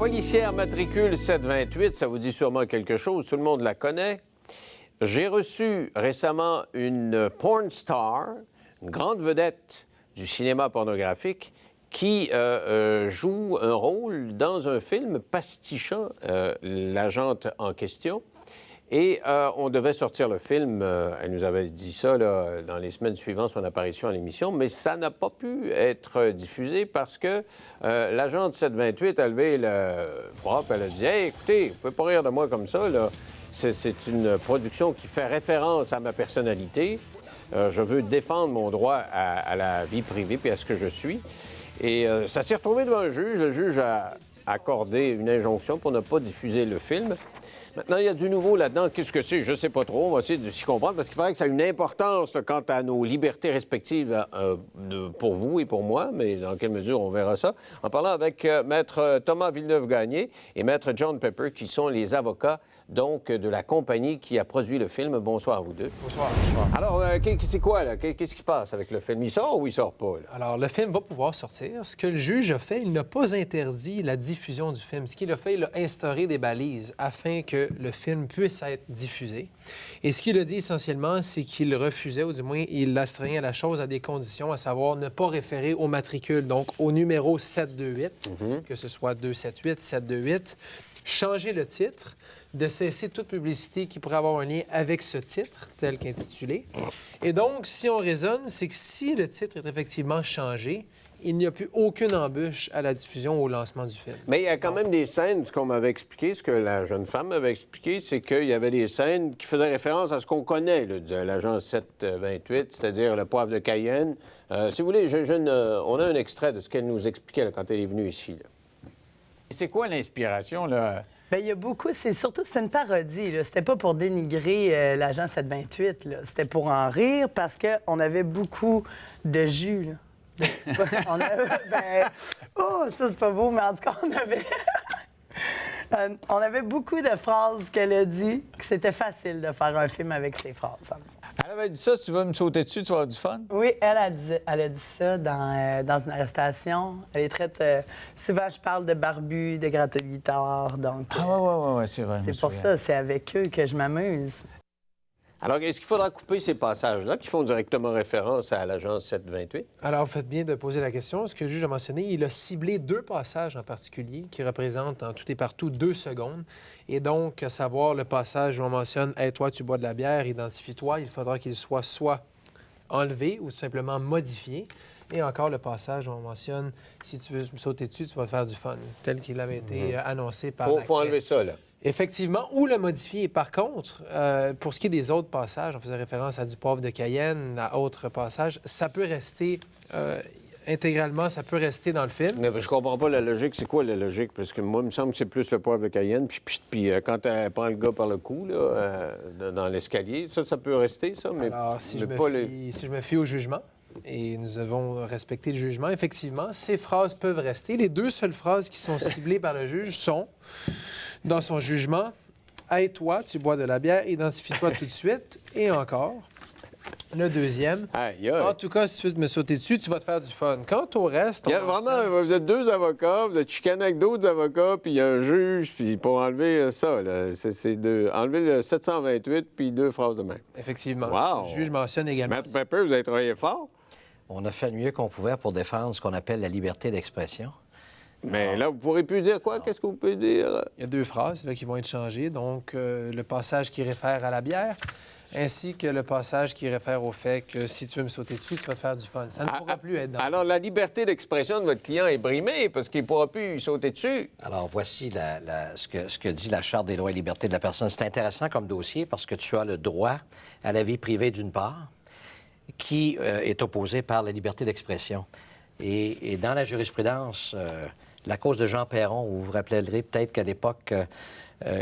policière matricule 728, ça vous dit sûrement quelque chose, tout le monde la connaît. J'ai reçu récemment une porn star, une grande vedette du cinéma pornographique, qui joue un rôle dans un film pastichant l'agente en question. Et on devait sortir le film, elle nous avait dit ça là, dans les semaines suivant son apparition à l'émission, mais ça n'a pas pu être diffusé parce que l'agente 728 a levé le bras et elle a dit « Hey, écoutez, vous pouvez pas rire de moi comme ça, là. C'est une production qui fait référence à ma personnalité. Je veux défendre mon droit à la vie privée et à ce que je suis. » Et ça s'est retrouvé devant le juge. Le juge a accordé une injonction pour ne pas diffuser le film. Maintenant, il y a du nouveau là-dedans. Qu'est-ce que c'est? Je ne sais pas trop. On va essayer de s'y comprendre parce qu'il paraît que ça a une importance là, quant à nos libertés respectives pour vous et pour moi, mais dans quelle mesure, on verra ça. En parlant avec Maître Thomas Villeneuve-Gagné et Maître John Pepper, qui sont les avocats donc de la compagnie qui a produit le film. Bonsoir à vous deux. Bonsoir. Alors, c'est quoi, là? Qu'est-ce qui se passe avec le film? Il sort ou il sort pas, là? Alors, le film va pouvoir sortir. Ce que le juge a fait, il n'a pas interdit la diffusion du film. Ce qu'il a fait, il a instauré des balises afin que le film puisse être diffusé. Et ce qu'il a dit essentiellement, c'est qu'il refusait, ou du moins, il astreignait la chose à des conditions, à savoir ne pas référer au matricule, donc au numéro 728, que ce soit 278, 728, changer le titre, de cesser toute publicité qui pourrait avoir un lien avec ce titre, tel qu'intitulé. Et donc, si on raisonne, c'est que si le titre est effectivement changé, il n'y a plus aucune embûche à la diffusion ou au lancement du film. Mais il y a quand même des scènes, ce qu'on m'avait expliqué, ce que la jeune femme m'avait expliqué, c'est qu'il y avait des scènes qui faisaient référence à ce qu'on connaît là, de l'agent 728, c'est-à-dire le poivre de Cayenne. Si vous voulez, on a un extrait de ce qu'elle nous expliquait là, quand elle est venue ici. Là. C'est quoi l'inspiration, là? Bien, il y a beaucoup, c'est une parodie, là. C'était pas pour dénigrer l'agent 728, là. C'était pour en rire parce qu'on avait beaucoup de jus, là. On avait, oh, ça, c'est pas beau, mais en tout cas, on avait beaucoup de phrases qu'elle a dit que c'était facile de faire un film avec ces phrases. Elle avait dit ça, tu vas me sauter dessus, tu vas avoir du fun? Oui, elle a dit ça dans une arrestation. Elle est très... souvent, je parle de barbu, de gratte-guitare, donc... Oui, c'est vrai. C'est pour ça, c'est avec eux que je m'amuse. Alors, est-ce qu'il faudra couper ces passages-là qui font directement référence à l'agence 728? Alors, vous faites bien de poser la question. Ce que le juge a mentionné, il a ciblé 2 passages en particulier qui représentent en tout et partout 2 secondes. Et donc, à savoir le passage où on mentionne « Hey, toi, tu bois de la bière, identifie-toi », il faudra qu'il soit enlevé ou simplement modifié. Et encore le passage où on mentionne « Si tu veux me sauter dessus, tu vas faire du fun », tel qu'il avait été annoncé par la Faut enlever presse. ça, là. Effectivement, ou le modifier. Par contre, pour ce qui est des autres passages, on faisait référence à du poivre de Cayenne, à autres passages, ça peut rester intégralement, ça peut rester dans le film. Mais je comprends pas la logique. C'est quoi la logique? Parce que moi, il me semble que c'est plus le poivre de Cayenne. Puis quand elle prend le gars par le cou, là, dans l'escalier, ça peut rester, ça? Mais, alors, si je me fie au jugement, et nous avons respecté le jugement, effectivement, ces phrases peuvent rester. Les 2 seules phrases qui sont ciblées par le juge sont... Dans son jugement, « Hey, toi, tu bois de la bière, identifie-toi tout de suite. » Et encore, le deuxième, Aïe. En tout cas, si tu veux me sauter dessus, tu vas te faire du fun. » Quant au reste... Vraiment, vous êtes 2 avocats, vous êtes chicanés avec d'autres avocats, puis il y a un juge, puis pour enlever ça, là, c'est enlever le 728, puis 2 phrases de même. Effectivement. Wow. Le juge mentionne également... Maître Pepper, vous avez travaillé fort. On a fait le mieux qu'on pouvait pour défendre ce qu'on appelle la liberté d'expression. Mais là, vous ne pourrez plus dire quoi? Qu'est-ce que vous pouvez dire? Il y a 2 phrases là, qui vont être changées. Donc, le passage qui réfère à la bière, ainsi que le passage qui réfère au fait que si tu veux me sauter dessus, tu vas te faire du fun. Ça ne pourra plus être dans... Alors, la liberté d'expression de votre client est brimée parce qu'il ne pourra plus sauter dessus. Alors, voici ce que dit la Charte des droits et libertés de la personne. C'est intéressant comme dossier parce que tu as le droit à la vie privée d'une part, qui est opposé par la liberté d'expression. Et dans la jurisprudence, la cause de Jean Perron, vous vous rappellerez peut-être qu'à l'époque,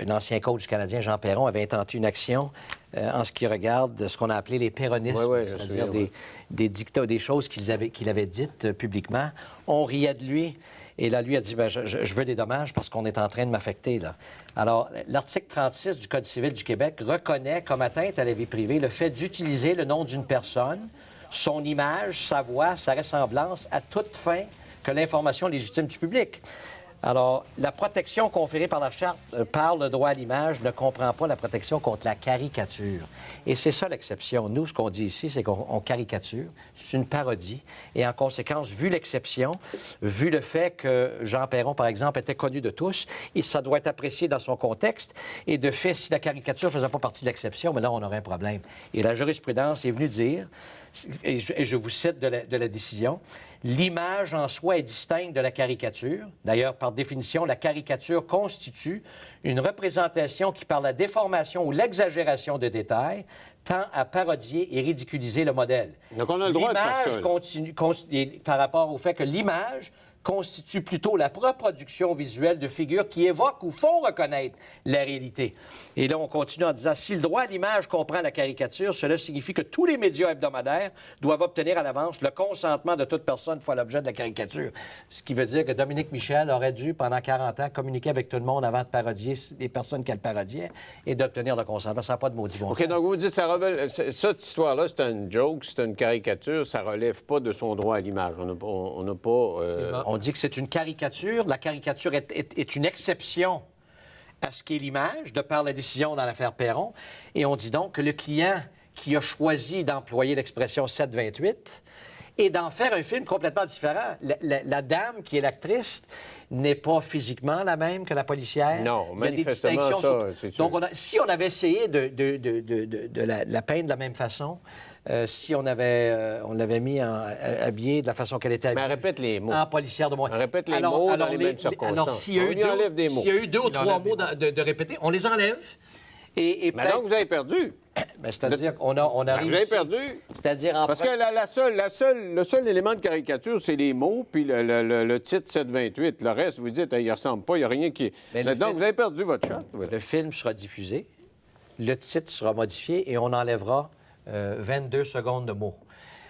l'ancien coach du Canadien, Jean Perron, avait intenté une action en ce qui regarde ce qu'on a appelé les péronismes, c'est-à-dire des dictats, des choses qu'il avait dites publiquement. On riait de lui. Et là, lui a dit, bien, je veux des dommages parce qu'on est en train de m'affecter, là. Alors, l'article 36 du Code civil du Québec reconnaît comme atteinte à la vie privée le fait d'utiliser le nom d'une personne, son image, sa voix, sa ressemblance, à toute fin que l'information légitime du public. Alors, la protection conférée par la Charte par le droit à l'image ne comprend pas la protection contre la caricature. Et c'est ça l'exception. Nous, ce qu'on dit ici, c'est qu'on caricature. C'est une parodie. Et en conséquence, vu l'exception, vu le fait que Jean Perron, par exemple, était connu de tous, et ça doit être apprécié dans son contexte. Et de fait, si la caricature ne faisait pas partie de l'exception, mais là, on aurait un problème. Et la jurisprudence est venue dire, et je vous cite de la décision, l'image en soi est distincte de la caricature. D'ailleurs, par définition, la caricature constitue une représentation qui, par la déformation ou l'exagération de détails, tend à parodier et ridiculiser le modèle. Donc, on a le droit de faire ça. L'image par rapport au fait que l'image constitue plutôt la reproduction visuelle de figures qui évoquent ou font reconnaître la réalité. Et là, on continue en disant, si le droit à l'image comprend la caricature, cela signifie que tous les médias hebdomadaires doivent obtenir à l'avance le consentement de toute personne fois l'objet de la caricature. Ce qui veut dire que Dominique Michel aurait dû, pendant 40 ans, communiquer avec tout le monde avant de parodier les personnes qu'elle parodiait et d'obtenir le consentement. Ça n'a pas de maudit bon sens. OK, donc vous dites, cette histoire-là, c'est une joke, c'est une caricature, ça relève pas de son droit à l'image. On n'a pas... On dit que c'est une caricature. La caricature est une exception à ce qu'est l'image, de par la décision dans l'affaire Perron. Et on dit donc que le client qui a choisi d'employer l'expression 728 et d'en faire un film complètement différent. La dame qui est l'actrice n'est pas physiquement la même que la policière. Non, il y a des manifestement, distinctions. ça, c'est sûr. Donc, si on avait essayé de la peindre de la même façon, si on l'avait mis habillée de la façon qu'elle était habillée. Mais elle répète les mots. En policière de moins. Elle répète les mots dans les mêmes circonstances. Alors, s'il y a On lui enlève des mots. s'il y a eu deux ou trois mots de répéter, on les enlève. Et Mais donc, vous avez perdu. Ben, c'est-à-dire qu'on a Vous réussi. avez perdu. C'est-à-dire en Parce que le seul élément de caricature, c'est les mots, puis le titre 728. Le reste, vous dites, il ne ressemble pas, il n'y a rien qui... Mais Donc, vous avez perdu votre shot. Oui. Le film sera diffusé, le titre sera modifié et on enlèvera 22 secondes de mots.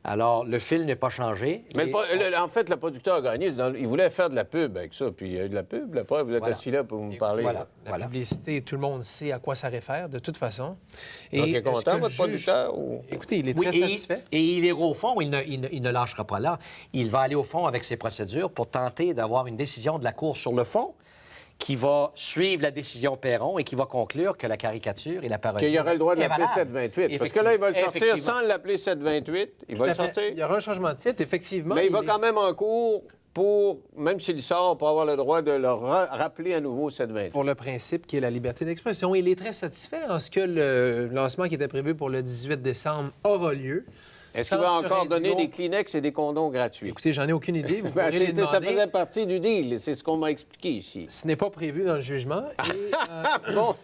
Alors, le film n'est pas changé. Mais en fait, le producteur a gagné. Il voulait faire de la pub avec ça. Puis il y a eu de la pub. La preuve, vous êtes Voilà. assis là pour me parler. Voilà. La publicité, tout le monde sait à quoi ça réfère, de toute façon. Donc, il est est-ce que content, le votre juge- producteur? Ou... Écoutez, il est Oui, très satisfait. et il ira au fond, il ne lâchera pas là. Il va aller au fond avec ses procédures pour tenter d'avoir une décision de la Cour sur le fond qui va suivre la décision Perron et qui va conclure que la caricature et la parodie Qu'il y aurait le droit de est l'appeler valable. 728. Parce que là, il va le sortir Effectivement. sans l'appeler 728. Il va Tout le à fait. sortir. Il y aura un changement de titre, effectivement. Mais il va est- quand même en cours pour, même s'il sort, pour avoir le droit de le rappeler à nouveau 728. Pour le principe qui est la liberté d'expression. Il est très satisfait en ce que le lancement qui était prévu pour le 18 décembre aura lieu. Est-ce qu'il Tant va sur encore donner Indigo- des Kleenex et des condoms gratuits? Écoutez, j'en ai aucune idée. Vous Ben, pourrez les ça demander. faisait partie du deal. C'est ce qu'on m'a expliqué ici. Ce n'est pas prévu dans le jugement. Et, Bon,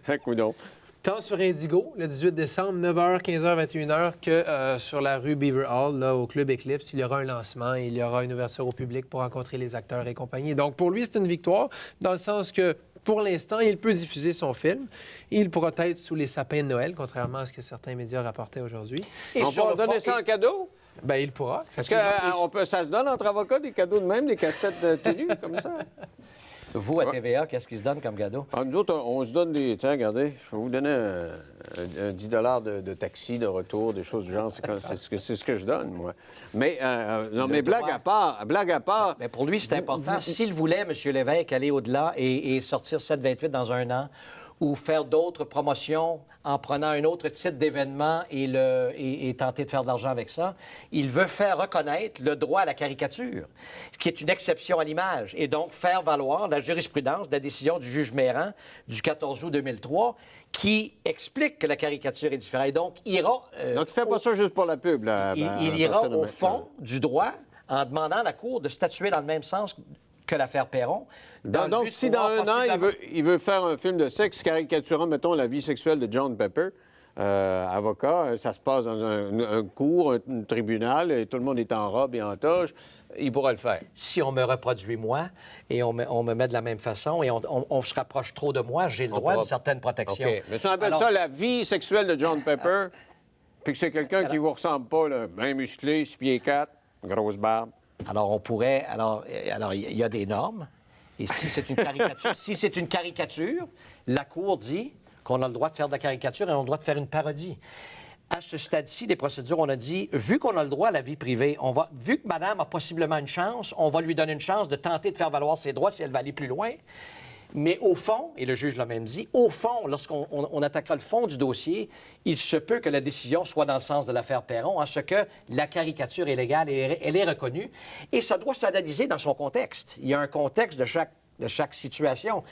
un coup donc. tant sur Indigo, le 18 décembre, 9h, 15h, 21h, que sur la rue Beaver Hall, là, au Club Eclipse, il y aura un lancement et il y aura une ouverture au public pour rencontrer les acteurs et compagnie. Donc, pour lui, c'est une victoire, dans le sens que, pour l'instant, il peut diffuser son film. Il pourra être sous les sapins de Noël, contrairement à ce que certains médias rapportaient aujourd'hui. Et On sur peut le donner fond- ça en cadeau? Bien, il pourra. Est-ce que ça se donne entre avocats des cadeaux de même, des cassettes tenues comme ça? Vous, à TVA, qu'est-ce qui se donne comme cadeau? Alors, nous autres, on se donne des... Tiens, regardez, je vais vous donner un 10 de taxi de retour, des choses du genre. C'est ce que je donne, moi. Mais, non, mais blague à part... Mais pour lui, c'est important. S'il voulait, M. Lévesque, aller au-delà et sortir 728 dans un an ou faire d'autres promotions en prenant un autre type d'événement et tenter de faire de l'argent avec ça, il veut faire reconnaître le droit à la caricature, qui est une exception à l'image, et donc faire valoir la jurisprudence de la décision du juge Méran du 14 août 2003 qui explique que la caricature est différente. Et donc, il ira... Donc, il fait pas ça juste pour la pub, là. Il ira au fond du droit en demandant à la Cour de statuer dans le même sens que l'affaire Perron. Donc, si dans un an, il veut faire un film de sexe caricaturant, mettons, la vie sexuelle de John Pepper, avocat, ça se passe dans un cours, un tribunal, et tout le monde est en robe et en toge, il pourra le faire. Si on me reproduit moi et on me met de la même façon et on se rapproche trop de moi, j'ai le droit à une certaine protection. OK. Mais si on appelle Alors, ça la vie sexuelle de John Pepper, puis que c'est quelqu'un qui vous ressemble pas, là, bien musclé, 6 pieds 4, grosse barbe. Alors, on pourrait... Alors, il y a des normes. Et si c'est une caricature, la Cour dit qu'on a le droit de faire de la caricature et on a le droit de faire une parodie. À ce stade-ci des procédures, on a dit, vu qu'on a le droit à la vie privée, vu que madame a possiblement une chance, on va lui donner une chance de tenter de faire valoir ses droits si elle va aller plus loin. Mais au fond, et le juge l'a même dit, au fond, lorsqu'on attaquera le fond du dossier, il se peut que la décision soit dans le sens de l'affaire Perron, en ce que la caricature est légale et elle est reconnue. Et ça doit s'analyser dans son contexte. Il y a un contexte de chaque situation.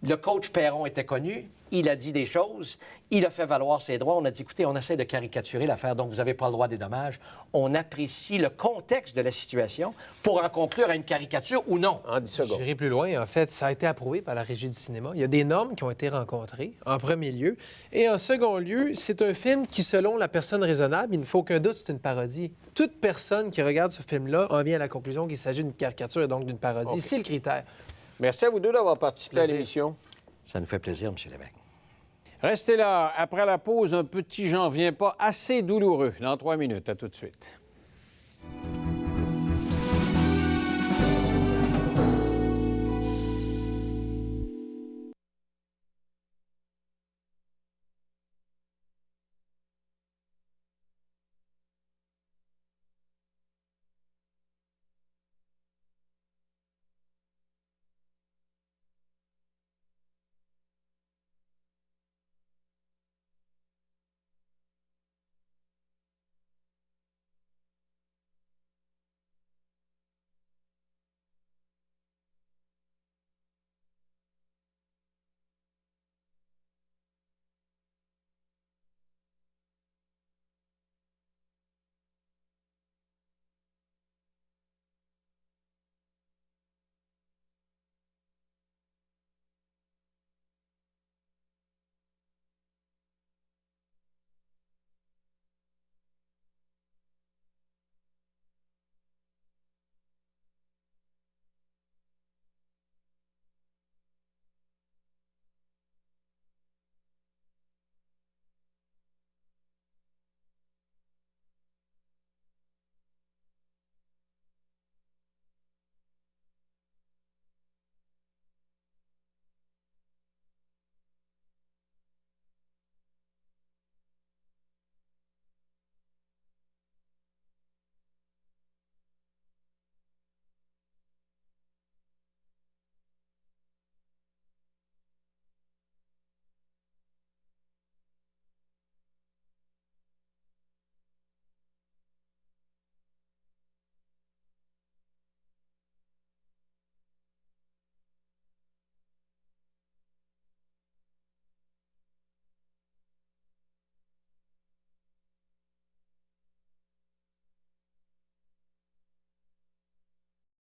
Le coach Perron était connu, il a dit des choses, il a fait valoir ses droits. On a dit, écoutez, on essaie de caricaturer l'affaire, donc vous n'avez pas le droit à des dommages. On apprécie le contexte de la situation pour en conclure à une caricature ou non. En 10 secondes. J'irai plus loin. En fait, ça a été approuvé par la Régie du cinéma. Il y a des normes qui ont été rencontrées, en premier lieu. Et en second lieu, c'est un film qui, selon la personne raisonnable, il ne faut aucun doute, c'est une parodie. Toute personne qui regarde ce film-là en vient à la conclusion qu'il s'agit d'une caricature et donc d'une parodie. OK. C'est le critère. Merci à vous deux d'avoir participé à Plaisir. l'émission. Ça nous fait plaisir, M. Lévesque. Restez là. Après la pause, un petit j'en viens pas assez douloureux. Dans 3 minutes. À tout de suite.